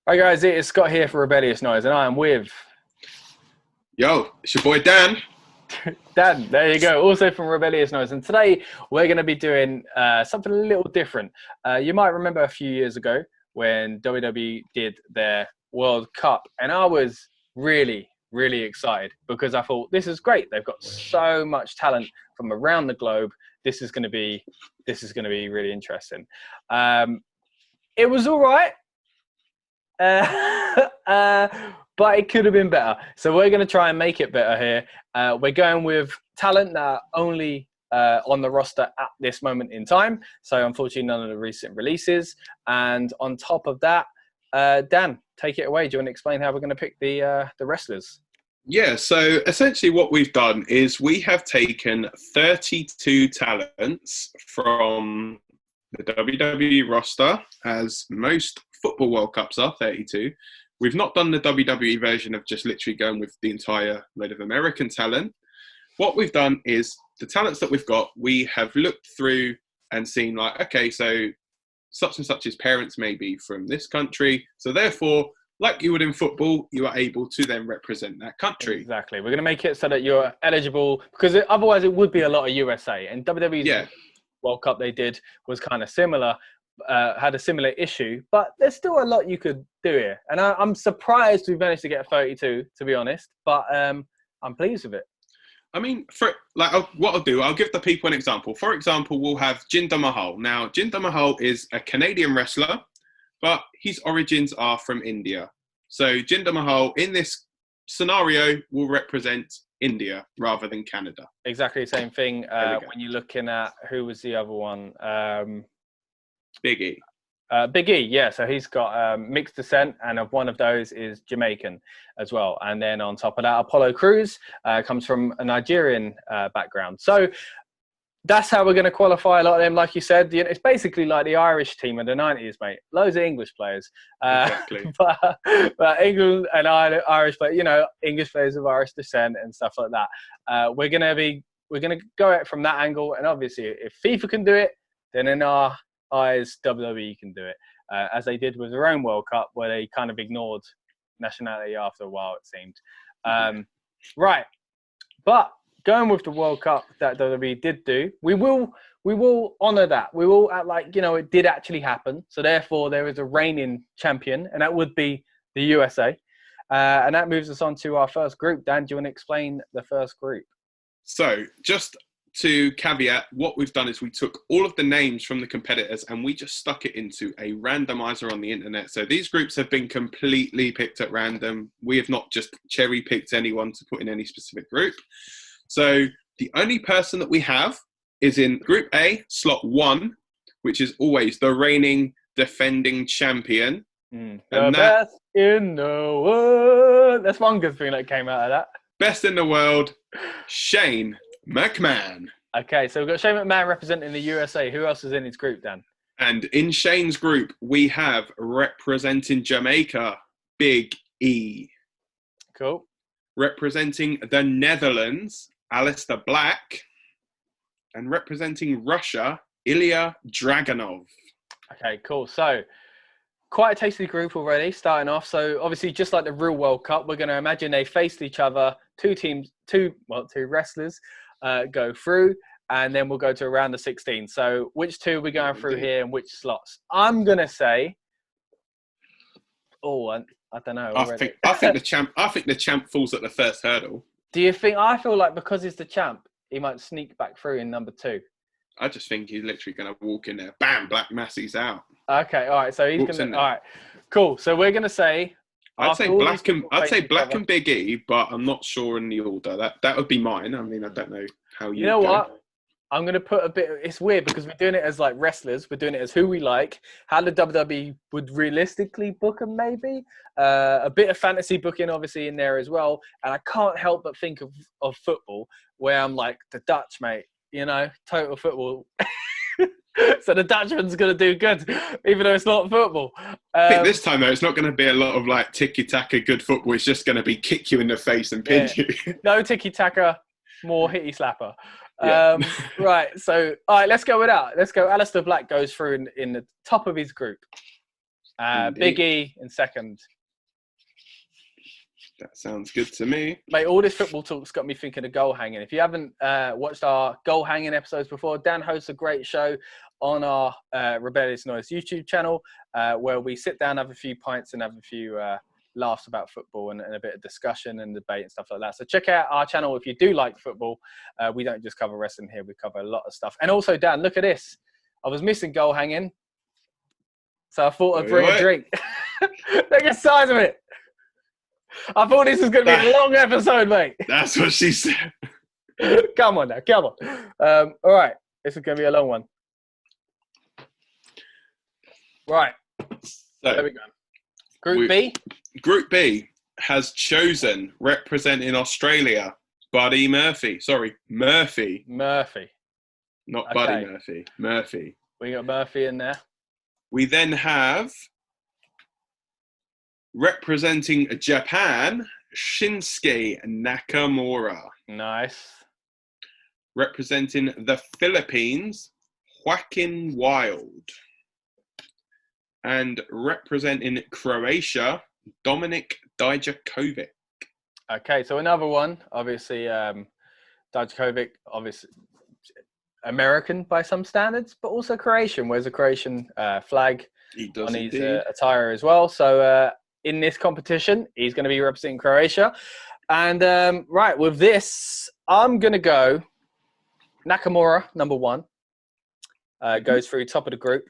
Hi guys, it's Scott here for Rebellious Noise, and I am with Yo, it's your boy Dan. Dan. There you go, also from Rebellious Noise. And today we're going to be doing something a little different. You might remember a few years ago when WWE did their World Cup, and I was really excited because I thought this is great. They've got so much talent from around the globe. This is going to be really interesting. It was all right. But it could have been better. So we're going to try and make it better here. We're going with talent that are only on the roster at this moment in time. So unfortunately, none of the recent releases. And on top of that, Dan, take it away. Do you want to explain how we're going to pick the wrestlers? Yeah, so essentially what we've done is we have taken 32 talents from the WWE roster, as most football World Cups are 32. We've not done the WWE version of just literally going with the entire load of American talent. What we've done is the talents that we've got, we have looked through and seen like, okay, so such and such's parents may be from this country. So therefore, like you would in football, you are able to then represent that country. Exactly. We're going to make it so that you're eligible, because otherwise it would be a lot of USA. And WWE's World Cup they did was kind of similar, had a similar issue, but there's still a lot you could do here. And I'm surprised we've managed to get 32, to be honest, but I'm pleased with it. I mean, what I'll do, I'll give the people an example. For example, we'll have Jinder Mahal. Now, Jinder Mahal is a Canadian wrestler, but his origins are from India. So Jinder Mahal, in this scenario, will represent India rather than Canada. Exactly the same thing when you're looking at, who was the other one? Big E. Big E, yeah. So he's got mixed descent, and one of those is Jamaican as well. And then on top of that, Apollo Crews comes from a Nigerian background. So that's how we're going to qualify a lot of them. Like you said, it's basically like the Irish team in the 90s, mate. Loads of English players. Exactly. But England and Irish, but English players of Irish descent and stuff like that. We're going to go at it from that angle. And obviously, if FIFA can do it, then in our eyes, WWE can do it, as they did with their own World Cup, where they kind of ignored nationality after a while, it seemed. Right, but going with the World Cup that WWE did do, we will honour that. We will act like it did actually happen. So therefore, there is a reigning champion, and that would be the USA. And that moves us on to our first group. Dan, do you want to explain the first group? So just to caveat, what we've done is we took all of the names from the competitors and we just stuck it into a randomizer on the internet. So these groups have been completely picked at random. We have not just cherry picked anyone to put in any specific group. So the only person that we have is in Group A, slot 1, which is always the reigning defending champion. The best in the world. That's one good thing that came out of that. Best in the world, Shane McMahon. Okay, so we've got Shane McMahon representing the USA. Who else is in his group, Dan? And in Shane's group, we have representing Jamaica, Big E. Cool. Representing the Netherlands, Alistair Black. And representing Russia, Ilya Dragunov. Okay, cool. So quite a tasty group already, starting off. So obviously, just like the real World Cup, we're going to imagine they faced each other. Two wrestlers go through, and then we'll go to around the 16. So which two are we going through here and which slots? I'm going to say, I don't know. I think the champ falls at the first hurdle. Do you think? I feel like because he's the champ, he might sneak back through in number 2. I just think he's literally going to walk in there. Bam, Black Massey's out. Okay, all right. So he's going to. All right, cool. So we're going to say. I'd say Black and Big E, but I'm not sure in the order. That would be mine. I mean, I don't know how you. You know what? I'm going to put a bit. It's weird because we're doing it as like wrestlers. We're doing it as who we like. How the WWE would realistically book them, maybe. A bit of fantasy booking, obviously, in there as well. And I can't help but think of football, where I'm like the Dutch, mate. Total football. So the Dutchman's going to do good, even though it's not football. I think this time, though, it's not going to be a lot of like tiki-taka good football. It's just going to be kick you in the face and pin you. No tiki-taka, more hitty slapper. Yeah. Right, so, all right, let's go with that. Let's go. Alistair Black goes through in the top of his group. Big E in second. That sounds good to me. Mate, all this football talk's got me thinking of goal hanging. If you haven't watched our goal hanging episodes before, Dan hosts a great show on our Rebellious Noise YouTube channel where we sit down, have a few pints and have a few laughs about football and a bit of discussion and debate and stuff like that. So check out our channel if you do like football. We don't just cover wrestling here. We cover a lot of stuff. And also, Dan, look at this. I was missing goal hanging. So I thought I'd bring a drink. Look at the size of it. I thought this was going to be a long episode, mate. That's what she said. Come on now, come on. All right, this is going to be a long one. Right, So, there we go. Group B? Group B has chosen, representing Australia, Buddy Murphy. Sorry, Murphy. Murphy. Not Buddy Murphy. Murphy. We got Murphy in there. We then have, representing Japan, Shinsuke Nakamura. Nice. Representing the Philippines, Joaquin Wild. And representing Croatia, Dominik Dijakovic. Okay, so another one, obviously, Dijakovic, obviously American by some standards, but also Croatian. Wears a Croatian flag on his attire as well. So in this competition, he's going to be representing Croatia. And right, with this, I'm going to go Nakamura, number one. Goes through top of the group.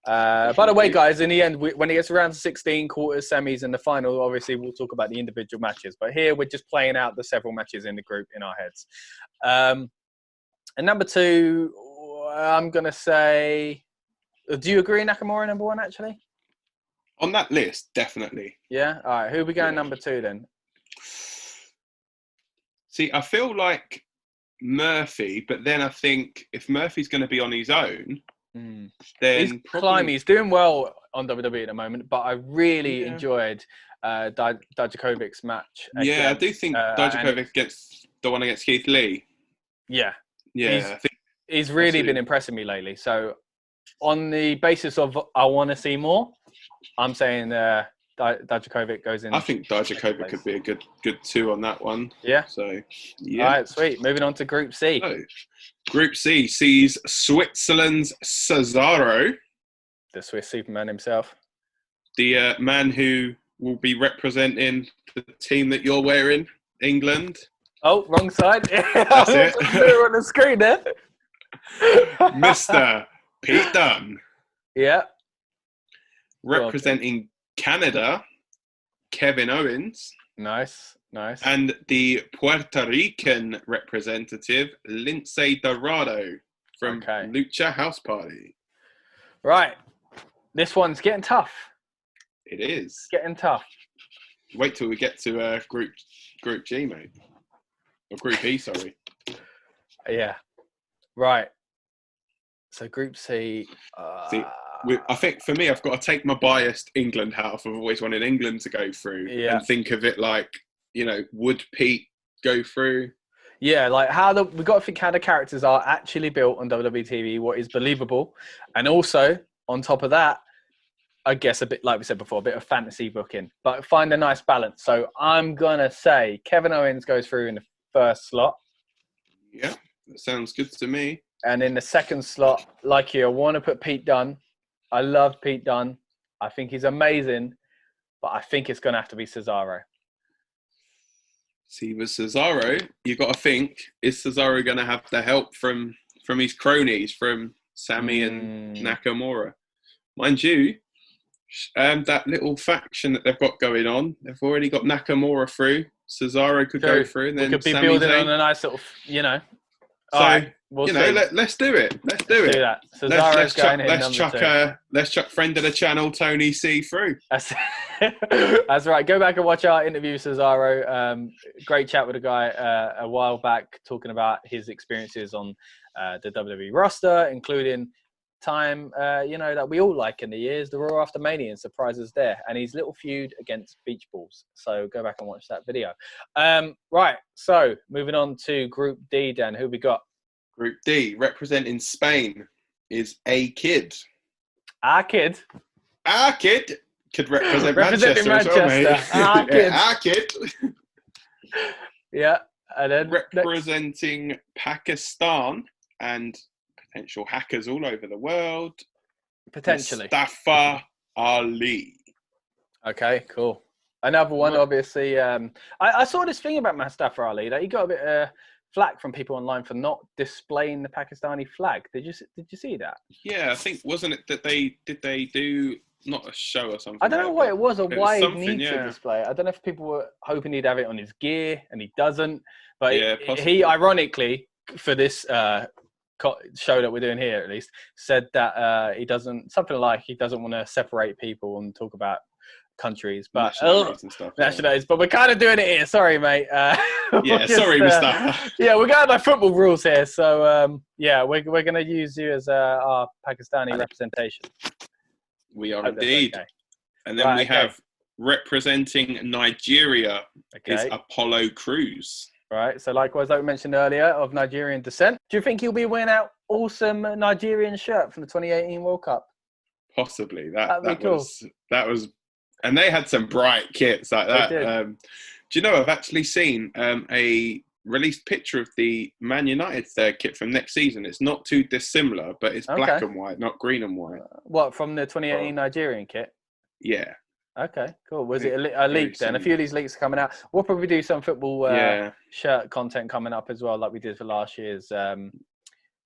By the way, guys, in the end, when it gets around to 16, quarters, semis, and the final, obviously, we'll talk about the individual matches. But here, we're just playing out the several matches in the group in our heads. And number two, I'm going to say, do you agree Nakamura number one, actually? On that list, definitely. Yeah? All right, who are we going number two, then? See, I feel like Murphy, but then I think if Murphy's going to be on his own, then he's climbing. He's doing well on WWE at the moment, but I really enjoyed Dijakovic's match. I do think Dijakovic gets the one against Keith Lee. Yeah. Yeah, he's really been impressing me lately. So on the basis of I want to see more, I'm saying Dijakovic goes in. I think Dijakovic could be a good two on that one. Yeah. So, yeah. All right, sweet. Moving on to Group C. So, Group C sees Switzerland's Cesaro. The Swiss Superman himself. The man who will be representing the team that you're wearing, England. Oh, wrong side. That's it. On the screen there. Mr. Pete Dunne. Yeah. Representing Canada, Kevin Owens. Nice. And the Puerto Rican representative, Lindsay Dorado from Lucha House Party. Right. This one's getting tough. It is. Getting tough. Wait till we get to Group G, mate. Or Group E, sorry. Yeah. Right. So Group C. See, I think for me, I've got to take my biased England hat off. I've always wanted England to go through and think of it like, would Pete go through? Yeah, like we've got to think how the characters are actually built on WWE TV, what is believable. And also, on top of that, I guess a bit, like we said before, a bit of fantasy booking, but find a nice balance. So I'm going to say Kevin Owens goes through in the first slot. Yeah, that sounds good to me. And in the second slot, like you, I want to put Pete Dunne. I love Pete Dunne. I think he's amazing, but I think it's going to have to be Cesaro. See, with Cesaro, you've got to think, is Cesaro going to have the help from his cronies, from Sami and Nakamura? Mind you, that little faction that they've got going on, they've already got Nakamura through. Cesaro could go through. And then we could be Sami building Zayn. On a nice little, So, right, we'll see. Let's do it. Let's do that. Cesaro's going in let's chuck friend of the channel, Tony C, through. That's right. Go back and watch our interview with Cesaro. Great chat with a guy a while back talking about his experiences on the WWE roster, including time, that we all like in the years, the Raw After Mania, and surprises there, and his little feud against Beach Balls. So go back and watch that video. Right, so moving on to Group D, Dan, who we got? Group D, representing Spain, is A Kid. Our Kid? our kid could represent Representing Manchester as well, Manchester. mate. Our kid. Our kid. Yeah. And then Representing Pakistan and potential hackers all over the world. potentially. Mustafa Ali. Okay, cool. Another one, obviously. I saw this thing about Mustafa Ali that he got a bit flack from people online for not displaying the Pakistani flag. Did you see that? Yeah, I think wasn't it that they do not a show or something? I don't know what it was or why he'd need to yeah. display it. I don't know if people were hoping he'd have it on his gear and he doesn't. But Yeah, he ironically, for this show that we're doing here at least, said that he doesn't want to separate people and talk about countries, but nationalities and stuff. Nationalities, but we're kind of doing it here. Sorry, mate. Yeah, sorry, Mustafa. Yeah, we're going by football rules here, so yeah, we're going to use you as our Pakistani representation. We are indeed. Okay. And then we have representing Nigeria is Apollo Crews. Right, so likewise, like we mentioned earlier, of Nigerian descent. Do you think he'll be wearing that awesome Nigerian shirt from the 2018 World Cup? Possibly. That was, and they had some bright kits like that. Do you know, I've actually seen a released picture of the Man United kit from next season. It's not too dissimilar, but it's black and white, not green and white. What, from the 2018 Nigerian kit? Yeah. Okay, cool. Was it a leak then? A few of these leaks are coming out. We'll probably do some football shirt content coming up as well, like we did for last year's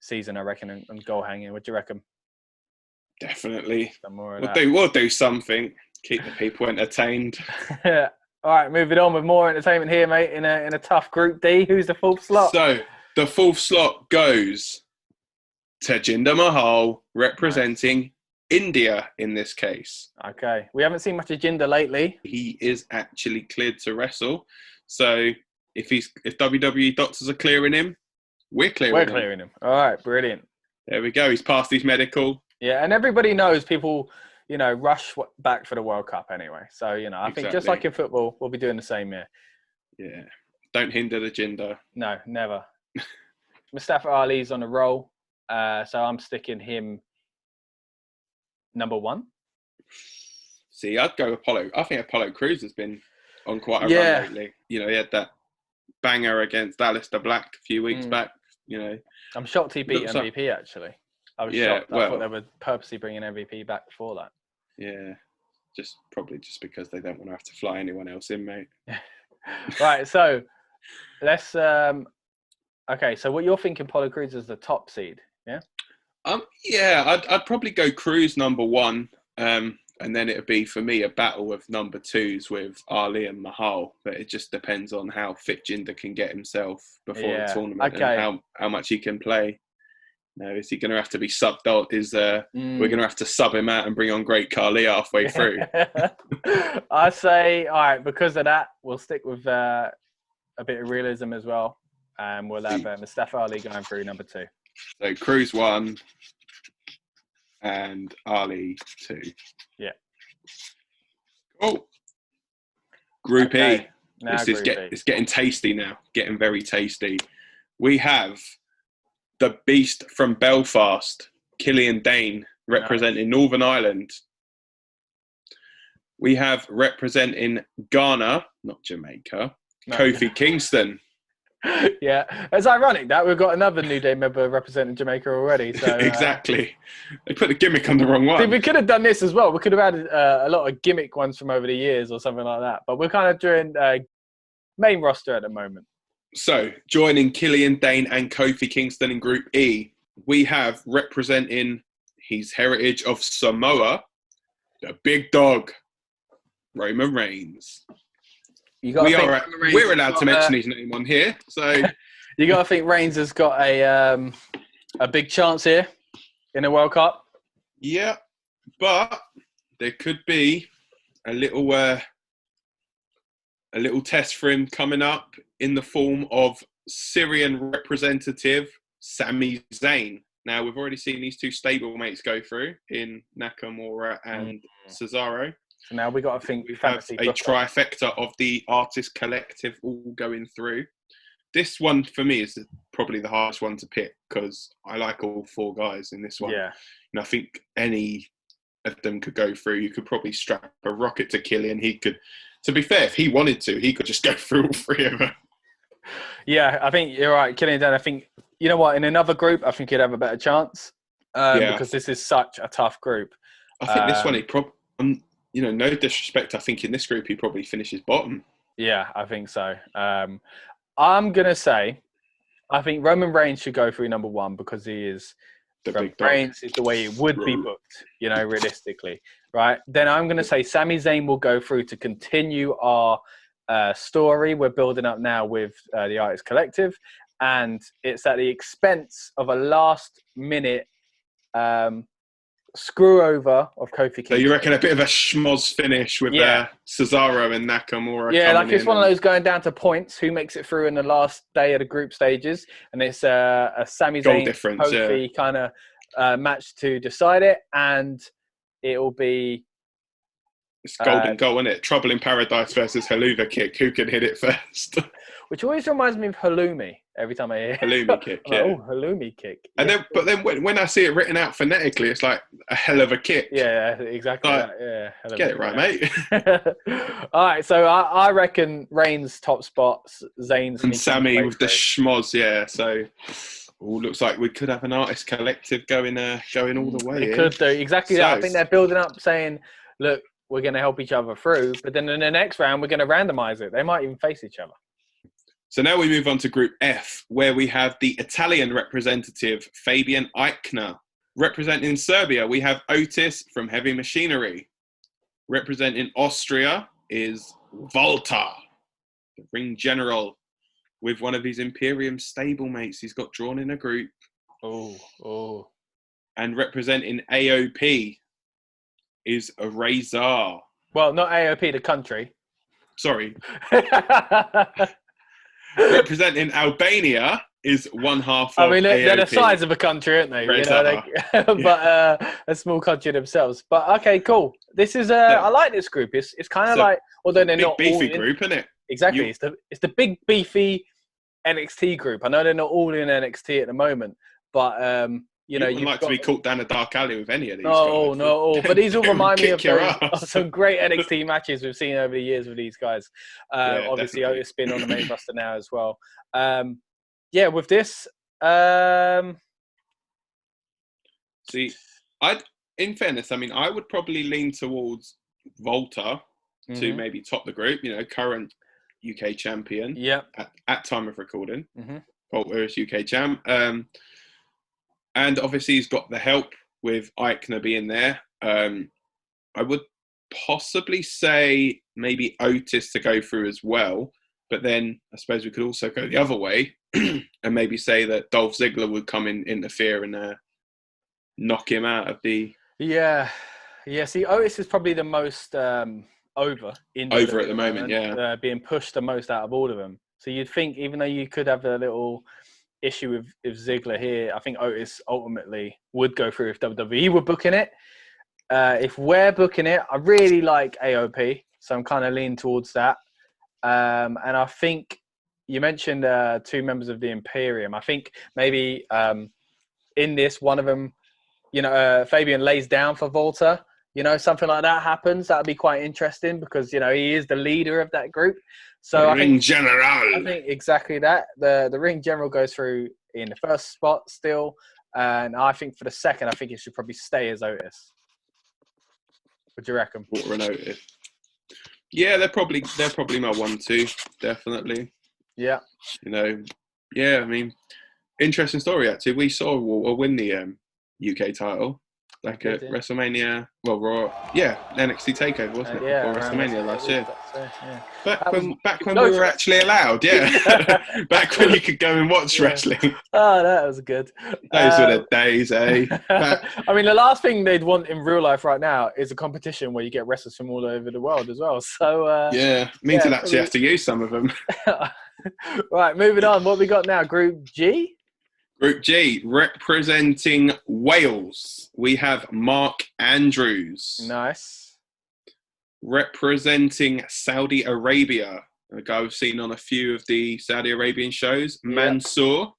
season, I reckon, and goal hanging. What do you reckon? Definitely. We'll do something. Keep the people entertained. Yeah. All right, moving on with more entertainment here, mate. In a tough Group D, who's the fourth slot? So the fourth slot goes to Jinder Mahal, representing India in this case. Okay. We haven't seen much of Jinder lately. He is actually cleared to wrestle. So if WWE doctors are clearing him, we're clearing him. All right, brilliant. There we go. He's passed his medical. Yeah, and everybody knows people, rush back for the World Cup anyway. So, I think just like in football, we'll be doing the same here. Yeah. Don't hinder the Jinder. No, never. Mustafa Ali's on a roll. So I'm sticking him number one. See, I'd go Apollo. I think Apollo Crews has been on quite a run lately. He had that banger against Aleister Black a few weeks back. I'm shocked he beat MVP, actually. I was shocked. I thought they were purposely bringing MVP back before that. Yeah, probably just because they don't want to have to fly anyone else in, mate. Right, so let's... okay, so what you're thinking, Apollo Crews is the top seed, yeah? Yeah, I'd probably go Crews number one, and then it'd be for me a battle of number twos with Ali and Mahal. But it just depends on how fit Jinder can get himself before the tournament and how much he can play. Is he going to have to be subbed out? We're going to have to sub him out and bring on Great Khali halfway through? I say, all right, because of that, we'll stick with a bit of realism as well, and we'll have Mustafa Ali going through number two. So Crews 1 and Ali 2. Yeah. Oh. Group E. It's getting tasty now. Getting very tasty. We have the Beast from Belfast, Killian Dane, representing Northern Ireland. We have representing Ghana, not Jamaica, Kofi Kingston. Yeah, it's ironic that we've got another New Day member representing Jamaica already. So exactly, they put the gimmick on the wrong one. See, we could have done this as well. We could have added a lot of gimmick ones from over the years or something like that. But we're kind of doing main roster at the moment. So joining Killian Dane and Kofi Kingston in Group E, we have representing his heritage of Samoa, the big dog, Roman Reigns. We're allowed to mention his name on here, so you got to think Reigns has got a big chance here in the World Cup. Yeah, but there could be a little test for him coming up in the form of Syrian representative Sami Zayn. Now we've already seen these two stablemates go through in Nakamura and Cesaro. So now we got to think we have a trifecta of the artist collective all going through. This one for me is probably the hardest one to pick because I like all four guys in this one. Yeah, and I think any of them could go through. You could probably strap a rocket to Killian. He could, to be fair, if he wanted to, he could just go through all three of them. Yeah, I think you're right. Killian Dane, I think, you know what, in another group, I think he'd have a better chance because this is such a tough group. I think this one, he probably, no disrespect, I think in this group, he probably finishes bottom. Yeah, I think so. I'm going to say, I think Roman Reigns should go through number one because he is, Reigns is the way it would be booked, realistically, right? Then I'm going to say Sami Zayn will go through to continue our story we're building up now with the Artist Collective, and it's at the expense of a last-minute screw over of Kofi Kingston. So you reckon a bit of a schmoz finish with Cesaro and Nakamura? Yeah, like it's one of those going down to points. Who makes it through in the last day of the group stages? And it's a Sami Zayn Kofi kind of match to decide it, and it'll be. It's golden goal, isn't it? Trouble in Paradise versus Helluva Kick. Who can hit it first? Which always reminds me of Halloumi every time I hear Halloumi Kick. Yeah. Oh, Halloumi Kick. And then when I see it written out phonetically, it's like a hell of a kick. Yeah, exactly. Like, Yeah, get it right, mate. All right, so I reckon Reigns top spots, Zayn's and Sammy with the schmoz. Yeah, so. Looks like we could have an Artist Collective going all the way. It could do exactly that. I think they're building up, saying, "Look, we're going to help each other through." But then in the next round, we're going to randomize it. They might even face each other. So now we move on to Group F, where we have the Italian representative Fabian Eichner. Representing Serbia, we have Otis from Heavy Machinery. Representing Austria is Volta, the ring general, with one of his Imperium stablemates. He's got drawn in a group. Oh. And representing AOP is a Razor. Well, not AOP, the country. Sorry. Representing Albania is one half of they're the AOP. size of a country, aren't they? But a small country themselves. But okay, cool. This is I like this group. It's kind of like, although they're not beefy all group, isn't it? Exactly. It's the big beefy NXT group. I know they're not all in NXT at the moment, but you wouldn't like to be caught down a dark alley with any of these. No. But these all remind me of some great NXT matches we've seen over the years with these guys. Obviously, definitely. Otis been on the main roster now as well. With this, see, in fairness, I would probably lean towards Volta to maybe top the group. Current UK champion. Yeah. At time of recording, Volta is UK champ. And obviously he's got the help with Eichner being there. I would possibly say maybe Otis to go through as well. But then I suppose we could also go the other way and maybe say that Dolph Ziggler would come in, interfere and knock him out of the... Yeah. See, Otis is probably the most over at the moment, being pushed the most out of all of them. So you'd think, even though you could have a little issue with Ziggler here, I think Otis ultimately would go through if WWE were booking it. If we're booking it, I really like AOP, so I'm kind of leaning towards that. And I think you mentioned two members of the Imperium. I think maybe in this, one of them, Fabian lays down for Volta. Something like that happens. That would be quite interesting because, he is the leader of that group. So I think exactly that. The ring general goes through in the first spot still. And I think for the second, I think it should probably stay as Otis. What do you reckon? Water and Otis. Yeah, they're probably my 1-2, definitely. Yeah. Interesting story actually. We saw Walter win the UK title. At WrestleMania, Raw, NXT TakeOver, wasn't it? Before WrestleMania last year. Back when we were actually allowed, back when you could go and watch wrestling. Oh, that was good. Those were the days, eh? The last thing they'd want in real life right now is a competition where you get wrestlers from all over the world as well. So means you'll actually have to use some of them. Right, moving on. What we got now? Group G? Group G, representing Wales, we have Mark Andrews. Nice. Representing Saudi Arabia, a guy we've seen on a few of the Saudi Arabian shows, Mansoor.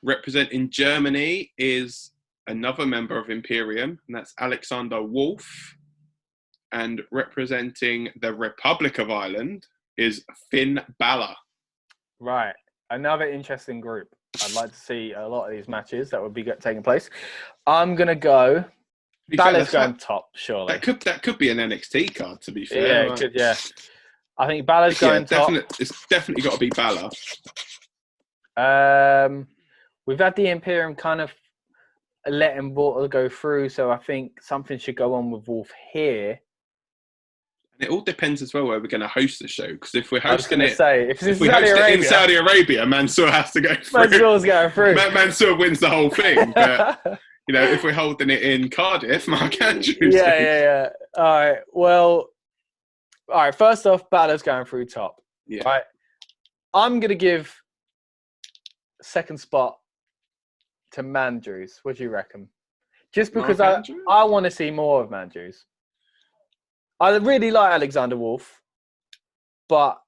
Representing Germany is another member of Imperium, and that's Alexander Wolf. And representing the Republic of Ireland is Finn Balor. Right. Another interesting group. I'd like to see a lot of these matches that would be taking place. I'm going to go... Balor's going top, surely. That could be an NXT card, to be fair. Yeah, it could, yeah. I think Balor's going top. It's definitely got to be Balor. We've had the Imperium kind of letting water go through, so I think something should go on with Wolf here. And it all depends as well where we're going to host the show, because if we're hosting if we host it in Saudi Arabia, Mansoor has to go through. Mansoor's going through. Mansoor wins the whole thing. But, you know, if we're holding it in Cardiff, Mark Andrews. Yeah. All right. First off, Balor's going through top. Yeah. Right. I'm going to give second spot to Mandrews. What do you reckon? Just because I want to see more of Mandrews. I really like Alexander Wolf, but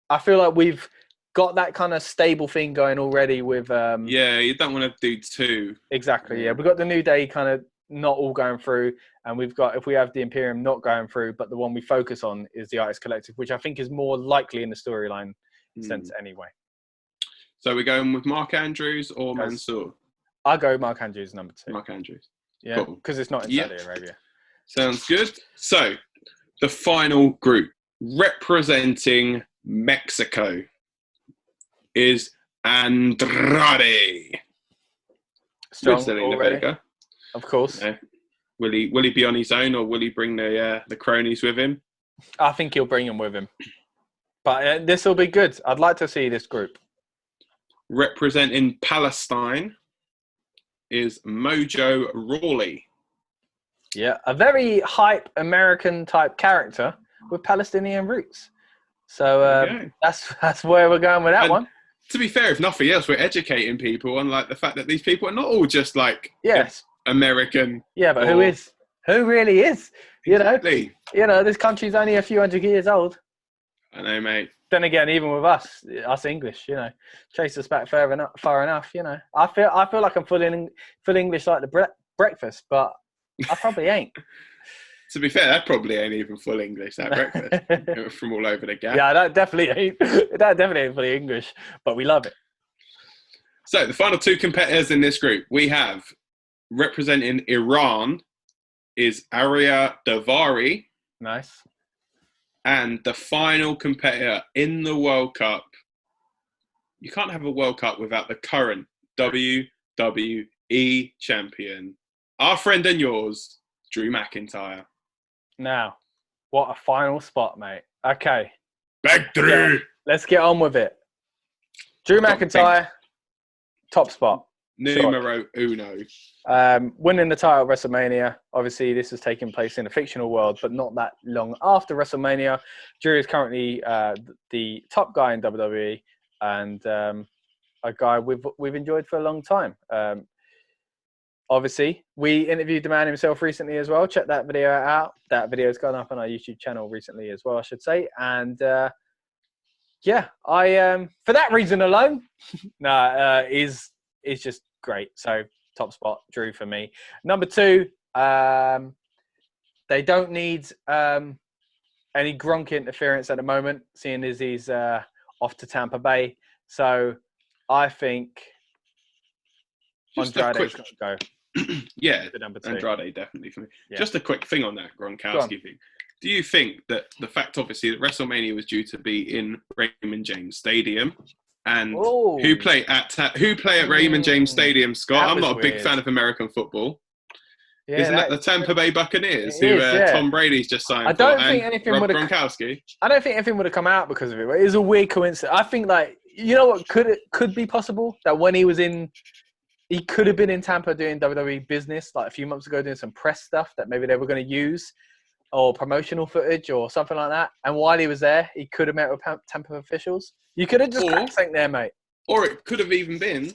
I feel like we've got that kind of stable thing going already with... yeah, you don't want to do two. Exactly, yeah. We've got the New Day kind of not all going through, and we've got, if we have the Imperium not going through, but the one we focus on is the Artist Collective, which I think is more likely in the storyline sense anyway. So we're going with Mark Andrews or Mansoor? I'll go Mark Andrews number 2. Mark Andrews. Yeah, because it's not in Saudi Arabia. Sounds good. So, the final group, representing Mexico, is Andrade. Strong Zelina already. Vega. Of course. Yeah. Will he be on his own, or will he bring the cronies with him? I think he'll bring them with him. But this will be good. I'd like to see this group. Representing Palestine is Mojo Rawley. Yeah, a very hype American type character with Palestinian roots. So that's where we're going with that one. To be fair, if nothing else, we're educating people on like the fact that these people are not all just like American. Yeah, but who is? Who really is? Exactly. You know, this country's only a few hundred years old. I know, mate. Then again, even with us English, you know, trace us back far enough. You know, I feel like I'm full English like the breakfast, but I probably ain't. To be fair, that probably ain't even full English, that breakfast. From all over the gap. Yeah, that definitely ain't. That definitely ain't fully English, but we love it. So, the final two competitors in this group, we have, representing Iran, is Arya Davari. Nice. And the final competitor in the World Cup, you can't have a World Cup without the current WWE champion, our friend and yours, Drew McIntyre. Now, what a final spot, mate. Okay. Back Drew. Yeah, let's get on with it. Drew McIntyre, top spot. Numero uno. Winning the title at WrestleMania. Obviously, this is taking place in a fictional world, but not that long after WrestleMania. Drew is currently the top guy in WWE and a guy we've enjoyed for a long time. Obviously, we interviewed the man himself recently as well. Check that video out. That video's gone up on our YouTube channel recently as well, I should say. And I for that reason alone, is just great. So top spot, Drew for me. Number 2, they don't need any Gronk interference at the moment, seeing as he's off to Tampa Bay. So I think Andrade's got to go. Yeah, number 2. Andrade definitely for me. Yeah. Just a quick thing on that Gronkowski thing. Do you think that the fact, obviously, that WrestleMania was due to be in Raymond James Stadium, and who play at Raymond James Stadium, Scott? I'm not a big fan of American football. Yeah, isn't that the Tampa Bay Buccaneers who Tom Brady's just signed? I don't think anything would have Gronkowski. I don't think anything would have come out because of it. It was a weird coincidence. I think, like, you know what could be possible, that when he could have been in Tampa doing WWE business like a few months ago, doing some press stuff that maybe they were going to use, or promotional footage or something like that. And while he was there, he could have met with Tampa officials. You could have just cracked something there, mate. Or it could have even been,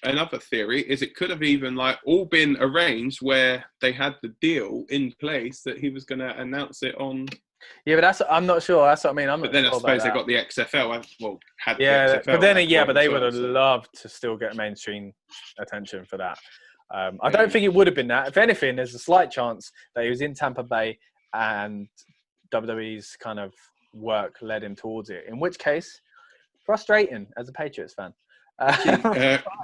another theory, is it could have even like all been arranged where they had the deal in place that he was going to announce it on. Yeah, but I'm not sure. That's what I mean. But then I suppose they got the XFL. Well, had the XFL. But then, but they would have loved loved to still get mainstream attention for that. I don't think it would have been that. If anything, there's a slight chance that he was in Tampa Bay and WWE's kind of work led him towards it. In which case, frustrating as a Patriots fan.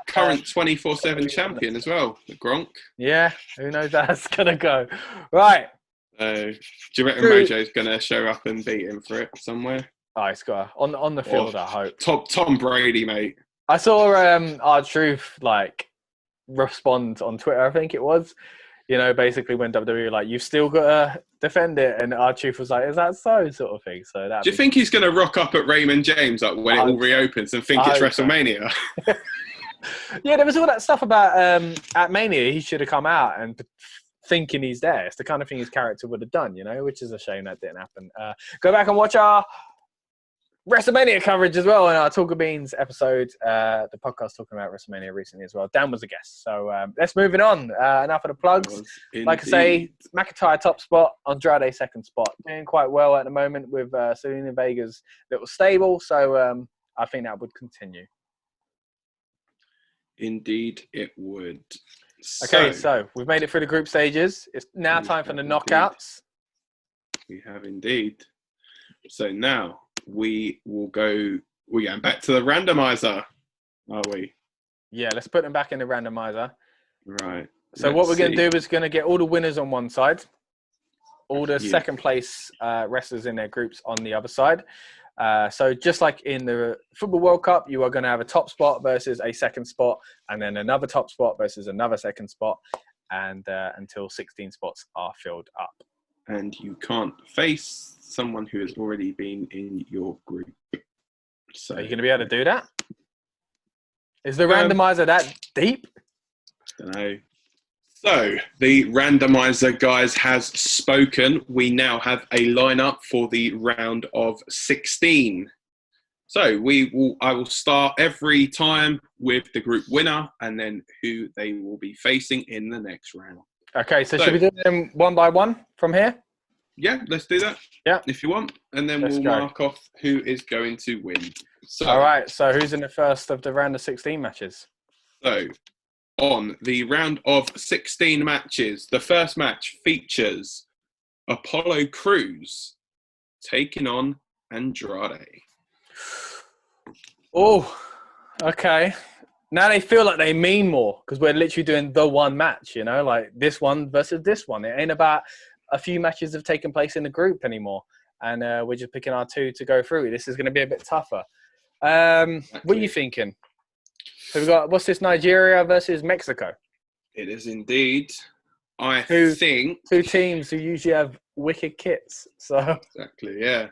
Current 24/7 champion as well, the Gronk. Yeah, who knows how that's going to go. Right. Do you reckon Mojo's going to show up and beat him for it somewhere? Oh, he's got on the field, I hope. Tom Brady, mate. I saw R-Truth respond on Twitter, I think it was. You know, basically when WWE you've still got to defend it, and R-Truth was like, "Is that so?" sort of thing. So that. Do you think he's going to rock up at Raymond James when it all reopens and think it's WrestleMania? So. Yeah, there was all that stuff about at Mania. He should have come out and thinking he's there. It's the kind of thing his character would have done, you know, which is a shame that didn't happen. Go back and watch our WrestleMania coverage as well in our Talk of Beans episode, the podcast talking about WrestleMania recently as well. Dan was a guest. So let's move on. Enough of the plugs. Like I say, McIntyre top spot, Andrade second spot. Doing quite well at the moment with Selena Vega's little stable. So I think that would continue. Indeed, it would. Okay, so we've made it through the group stages. It's now time for the knockouts. We have indeed. So now we will go. We're going back to the randomizer, are we? Yeah, let's put them back in the randomizer. Right. So what we're going to do is going to get all the winners on one side, all the second place wrestlers in their groups on the other side. So just like in the Football World Cup, you are going to have a top spot versus a second spot, and then another top spot versus another second spot, and until 16 spots are filled up. And you can't face someone who has already been in your group. So are you going to be able to do that? Is the randomizer that deep? Don't know. So the randomizer guys has spoken. We now have a lineup for the round of 16. So I will start every time with the group winner and then who they will be facing in the next round. Okay, so should we do them one by one from here? Yeah, let's do that. Yeah, if you want, and then we'll mark off who is going to win. So, all right. So who's in the first of the round of 16 matches? So, on the round of 16 matches, the first match features Apollo Crews taking on Andrade. Oh, okay. Now they feel like they mean more because we're literally doing the one match, you know, like this one versus this one. It ain't about a few matches have taken place in the group anymore, and we're just picking our two to go through. This is going to be a bit tougher. What are you thinking? So we've got, what's this, Nigeria versus Mexico? It is indeed. I think two teams who usually have wicked kits. So exactly, yeah.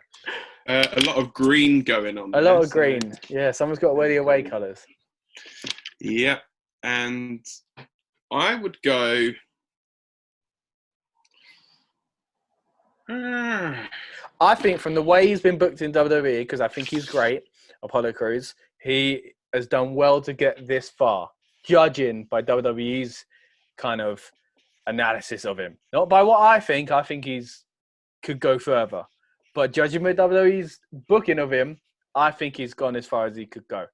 A lot of green going on. A lot of green. Yeah, someone's got to wear the away colours. Yeah, and I would go. I think from the way he's been booked in WWE, because I think he's great, Apollo Crews, he has done well to get this far, judging by WWE's kind of analysis of him. Not by what I think he's could go further. But judging by WWE's booking of him, I think he's gone as far as he could go.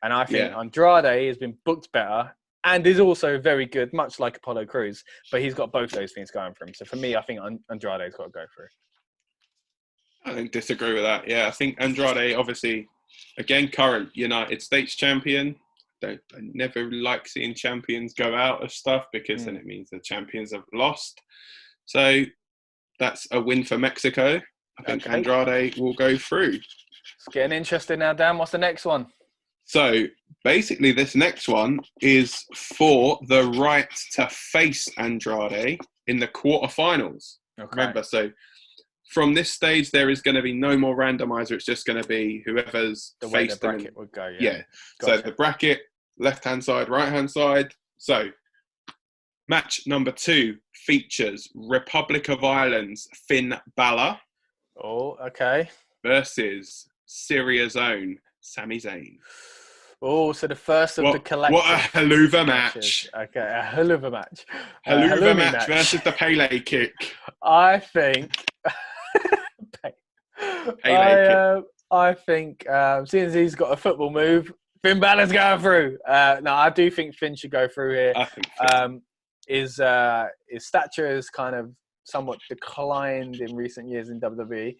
And I think Andrade has been booked better and is also very good, much like Apollo Crews. But he's got both those things going for him. So for me, I think Andrade's got to go through. I don't disagree with that. Yeah, I think Andrade, obviously, again, current United States champion. I never like seeing champions go out of stuff because then it means the champions have lost. So that's a win for Mexico. I think Andrade will go through. It's getting interesting now, Dan. What's the next one? So basically, this next one is for the right to face Andrade in the quarterfinals. Okay. Remember, so from this stage, there is going to be no more randomizer. It's just going to be whoever's the way faced the bracket would go. Yeah. Gotcha. So the bracket, left-hand side, right-hand side. So match number 2 features Republic of Ireland's Finn Balor. Oh, okay. Versus Syria's own Sami Zayn. Oh, so the first of the collective. What a haluva match. Okay, a haluva match. Haluva match versus the Pele kick. I think... I think, seeing as he's got a football move, Finn Balor's going through. No, I do think Finn should go through here. I think Finn. His stature has kind of somewhat declined in recent years in WWE,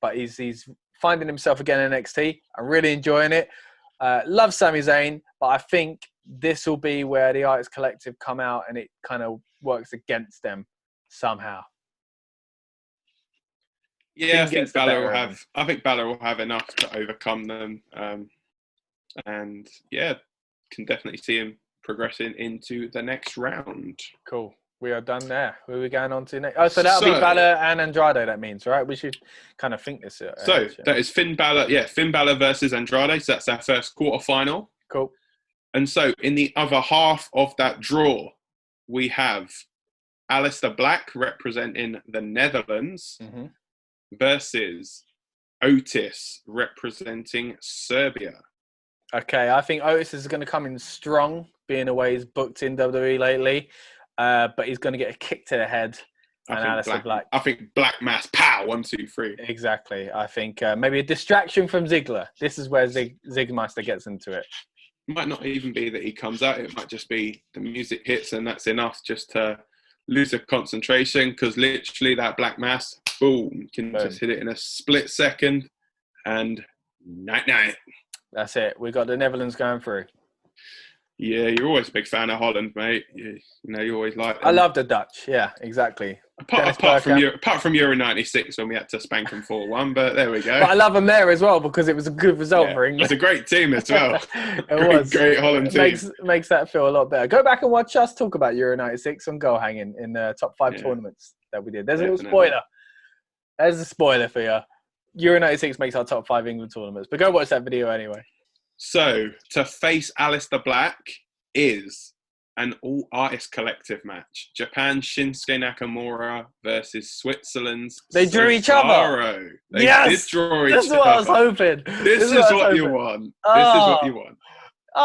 but he's finding himself again in NXT. I'm really enjoying it. Love Sami Zayn, but I think this will be where the Artist Collective come out and it kind of works against them somehow. Yeah, I think Balor will have enough to overcome them, and yeah, can definitely see him progressing into the next round. Cool. We are done there. Who are we going on to next? Oh, so that'll be Balor and Andrade, that means, right? We should kind of think this. So that is Finn Balor. Yeah, Finn Balor versus Andrade. So that's our first quarterfinal. Cool. And so in the other half of that draw, we have Aleister Black representing the Netherlands versus Otis representing Serbia. Okay, I think Otis is going to come in strong, being away he's booked in WWE lately. But he's going to get a kick to the head. And Aleister Black. I think Black Mass, pow, 1, 2, 3. Exactly. I think maybe a distraction from Ziggler. This is where Zigmeister gets into it. It might not even be that he comes out. It might just be the music hits and that's enough just to lose a concentration, because literally that Black Mass, boom, can just hit it in a split second and night-night. That's it. We got the Netherlands going through. Yeah, you're always a big fan of Holland, mate. You always like them. I love the Dutch. Yeah, exactly. Apart from Euro 96 when we had to spank them 4-1, but there we go. But I love them there as well because it was a good result for England. It's a great team as well. Great Holland team. Makes that feel a lot better. Go back and watch us talk about Euro 96 on Goal Hanging in the top 5 tournaments that we did. There's a little spoiler. There's a spoiler for you. Euro 96 makes our top 5 England tournaments. But go watch that video anyway. So, to face Aleister Black is an all-artist collective match. Japan Shinsuke Nakamura versus Switzerland's They drew each other. They did draw each other. That's what I was hoping. This is what you want. This is what you want.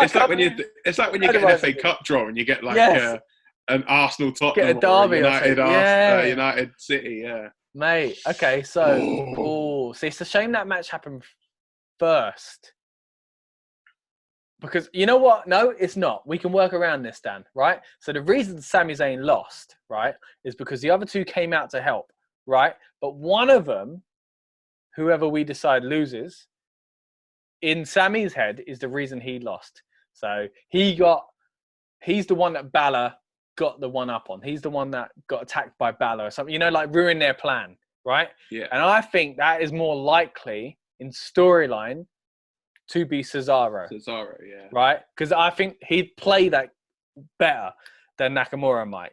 It's like when you get an FA Cup draw and you get like an Arsenal Tottenham, get a derby, United City, Mate, okay, so see, it's a shame that match happened first. Because you know what? No, it's not. We can work around this, Dan, right? So the reason Sami Zayn lost, right, is because the other two came out to help, right? But one of them, whoever we decide loses, in Sami's head is the reason he lost. So he's the one that Balor got the one up on. He's the one that got attacked by Balor or something, like ruin their plan, right? Yeah. And I think that is more likely in storyline to be Cesaro. Yeah. Right? Because I think he'd play that better than Nakamura might,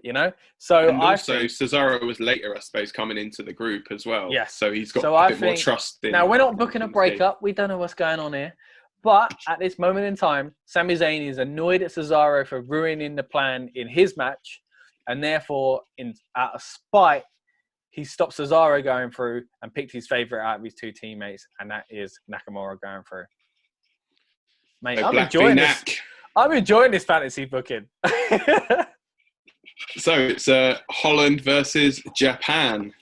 So and also Cesaro was later, I suppose, coming into the group as well. Yeah. So he's got a bit more trust in. Now, we're not booking a breakup. We don't know what's going on here. But at this moment in time, Sami Zayn is annoyed at Cesaro for ruining the plan in his match. And therefore, out of spite, he stopped Cesaro going through and picked his favourite out of his two teammates. And that is Nakamura going through. Mate, I'm enjoying this. I'm enjoying this fantasy booking. So it's Holland versus Japan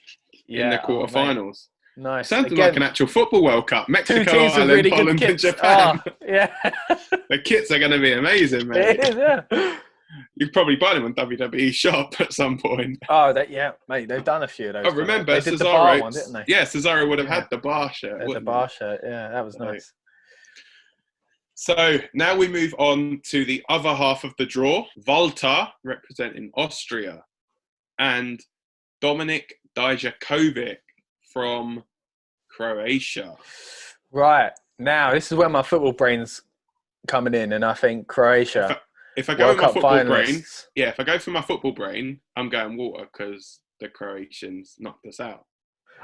in the quarterfinals. Nice. Sounds like an actual football World Cup. Mexico, Ireland, really Holland, and Japan. Yeah. The kits are going to be amazing, mate. It is, yeah. You'd probably buy them on WWE Shop at some point. Oh, mate, they've done a few of those. I remember they did the bar one, didn't they? Yeah, Cesaro would have had the bar shirt. The bar shirt, yeah, that was nice. So now we move on to the other half of the draw. Volta, representing Austria, and Dominik Dijakovic from Croatia. Right. Now, this is where my football brain's coming in, and I think Croatia. If I go with my football brain, if I go for my football brain, I'm going water because the Croatians knocked us out.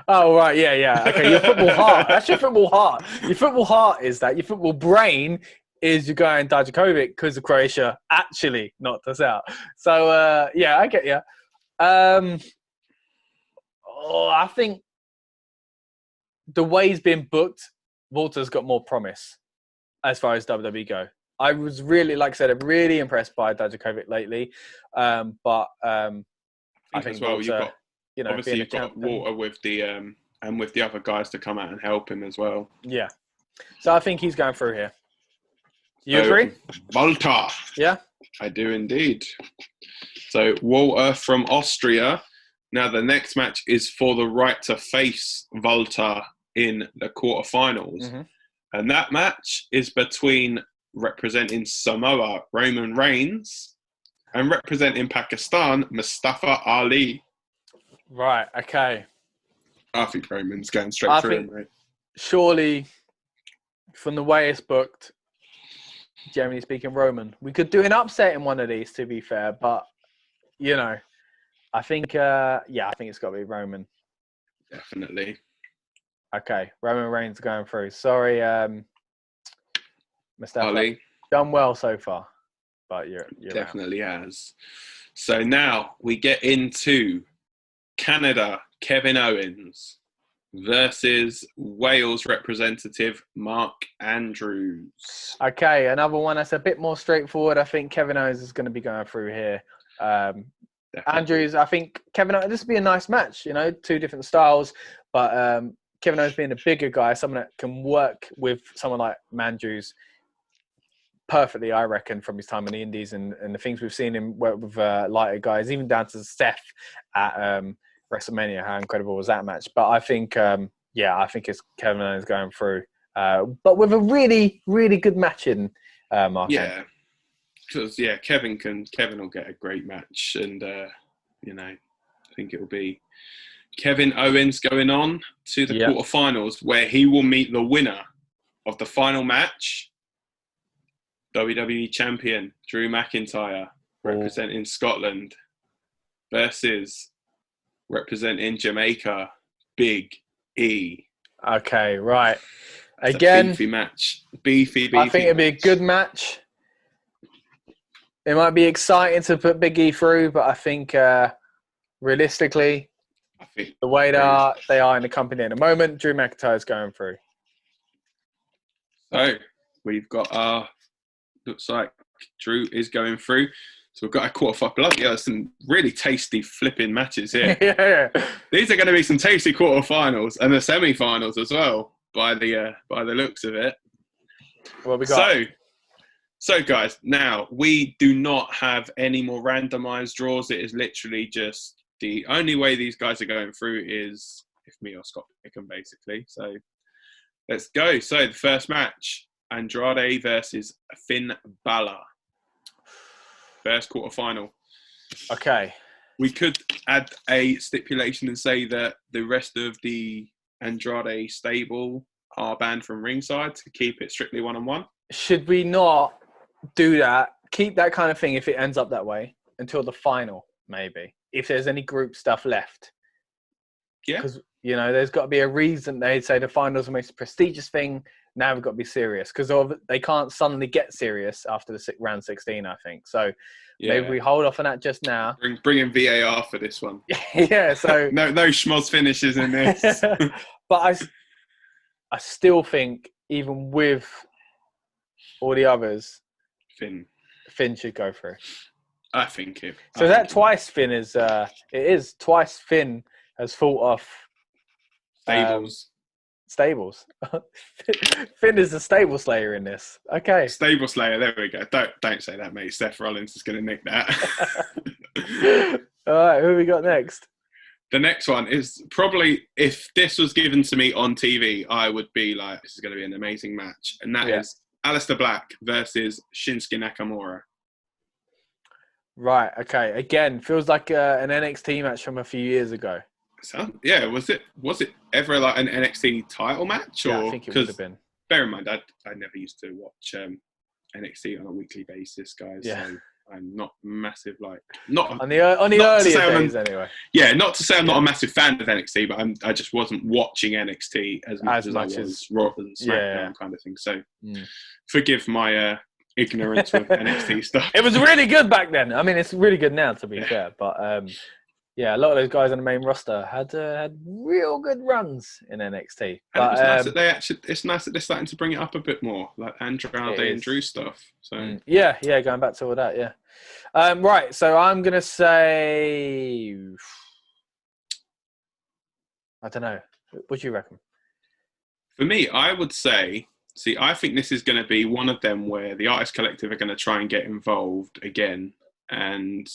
Oh, right, yeah. Okay, your football heart. That's your football heart. Your football heart is that. Your football brain is you're going Dijakovic because of Croatia actually knocked us out. So, I get you. I think the way he's been booked, Walter's got more promise as far as WWE go. I was really, like I said, I'm really impressed by Dijakovic lately. I think as well, Walter, obviously you've got Walter with the and with the other guys to come out and help him as well. Yeah. So I think he's going through here. You agree? Walter. Yeah. I do indeed. So Walter from Austria. Now the next match is for the right to face Walter in the quarterfinals. Mm-hmm. And that match is between representing Samoa, Roman Reigns, and representing Pakistan, Mustafa Ali. Right. Okay. I think Roman's going straight through him, mate. Surely, from the way it's booked, generally speaking, Roman. We could do an upset in one of these, to be fair, but you know, I think, I think it's got to be Roman. Definitely. Okay, Roman Reigns going through. Sorry, Mustafa. Ali Done well so far, but you're definitely has. So now we get into Canada, Kevin Owens versus Wales representative Mark Andrews. Okay, another one that's a bit more straightforward. I think Kevin Owens is going to be going through here. Andrews, I think Kevin Owens, this would be a nice match, you know, two different styles, but Kevin Owens being a bigger guy, someone that can work with someone like Andrews perfectly, I reckon, from his time in the Indies and the things we've seen him work with lighter guys, even down to Seth at WrestleMania. How incredible was that match? But I think, I think it's Kevin Owens going through, but with a really, really good match in Mark. Yeah, because Kevin will get a great match, and I think it will be Kevin Owens going on to the quarterfinals, where he will meet the winner of the final match, WWE Champion Drew McIntyre, representing Scotland, versus representing Jamaica, Big E. Okay, right. That's again, a beefy match. Beefy. I think it'd be a good match. It might be exciting to put Big E through, but I think realistically, the way they are in the company at the moment, Drew McIntyre's going through. So we've got looks like Drew is going through. So we've got a quarterfinal. Bloody hell, some really tasty flipping matches here. Yeah. These are going to be some tasty quarterfinals and the semi-finals as well, by the looks of it. What we got? So guys, now we do not have any more randomized draws. It is literally just the only way these guys are going through is if me or Scott pick them, basically. So let's go. So the first match, Andrade versus Finn Balor. First quarterfinal. Okay. We could add a stipulation and say that the rest of the Andrade stable are banned from ringside to keep it strictly one-on-one. Should we not do that? Keep that kind of thing if it ends up that way until the final, maybe. If there's any group stuff left. Yeah. Because, there's got to be a reason they'd say the finals are the most prestigious thing. Now we've got to be serious because they can't suddenly get serious after the round 16, I think. So maybe we hold off on that just now. Bring in VAR for this one. Yeah, so... no schmoz finishes in this. But I still think, even with all the others, Finn should go through. I think it. So that twice Finn is... it is twice Finn has fought off... Stables. Finn is the stable slayer in this. Okay. Stable slayer. There we go. Don't say that, mate. Seth Rollins is going to nick that. All right. Who we got next? The next one is probably, if this was given to me on TV, I would be like, this is going to be an amazing match. And that is Aleister Black versus Shinsuke Nakamura. Right. Okay. Again, feels like an NXT match from a few years ago. Yeah, was it ever like an NXT title match? Yeah, I think it would have been. Bear in mind, I never used to watch NXT on a weekly basis, guys. Yeah. So I'm not massive, not on the earlier days anyway. Yeah, not to say I'm not a massive fan of NXT, but I just wasn't watching NXT as much as I was Raw and SmackDown kind of thing. So forgive my ignorance with NXT stuff. It was really good back then. I mean, it's really good now, to be fair, but. Yeah, a lot of those guys on the main roster had real good runs in NXT. But, it's nice that they're starting to bring it up a bit more, like Andrade and Drew stuff. So yeah, going back to all that, yeah. Right, so I'm gonna say, I don't know. What do you reckon? For me, I would say See, I think this is going to be one of them where the Artist Collective are going to try and get involved again and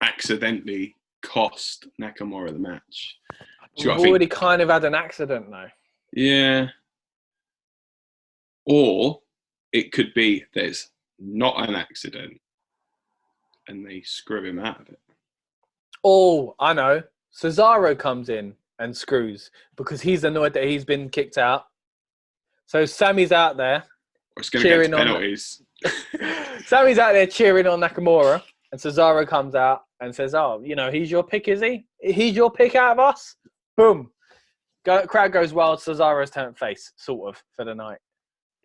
accidentally cost Nakamura the match. We've already kind of had an accident though. Yeah. Or it could be there's not an accident and they screw him out of it. Oh, I know. Cesaro comes in and screws because he's annoyed that he's been kicked out. So Sammy's out there. Or it's going to get to penalties. Sammy's out there cheering on Nakamura, and Cesaro comes out and says, "Oh, you know, he's your pick, is he? He's your pick out of us." Boom. Crowd goes wild. Cesaro's turned face, sort of, for the night.